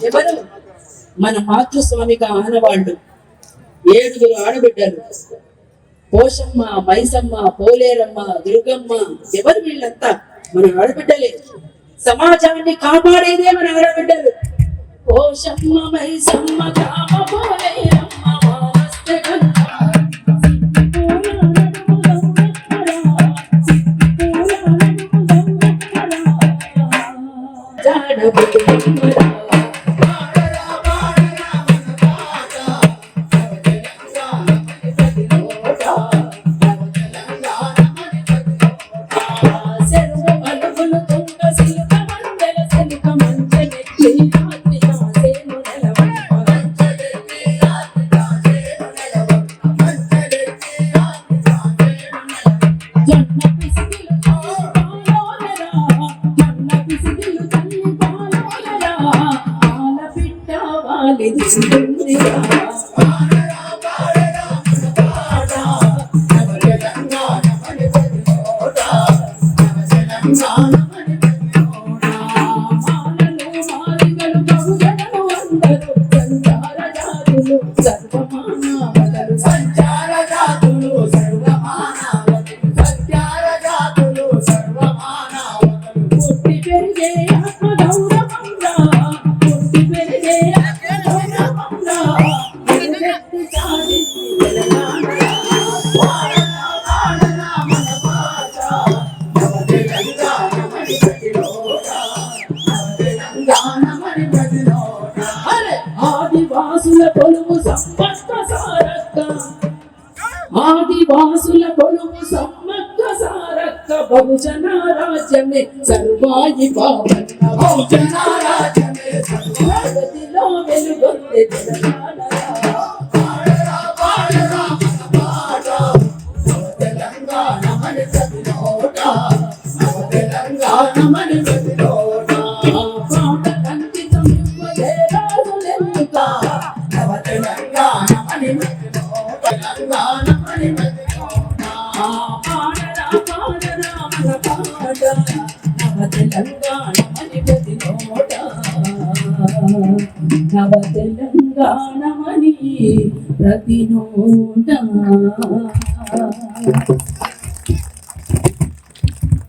ఎవరు? మన మాతృస్వామికి ఆనవాళ్ళు 7 ఆడబిడ్డలు. పోషమ్మ, మైసమ్మ, పోలేరమ్మ, దుర్గమ్మ. ఎవరు వీళ్ళంతా? మన ఆడబిడ్డలే. సమాజాన్ని కాపాడేదే మన ఆడబిడ్డలు. పోషమ్మ, మైసమ్మ, కామ, పోలేరమ్మ, వానస్తే గంగమ్మ. ఆదివాసుల కొలువు సమ్మక్క సారక్క, ఆదివాసుల కొలువు సమ్మక్క సారక్క. బహుజన రాజ్యమే సర్వాయి పావన, బహుజన రాజ్యమే ప్రగతిలో వెలుగొందే తెలంగాణ. నవ తెలంగాణమని ప్రతి నోట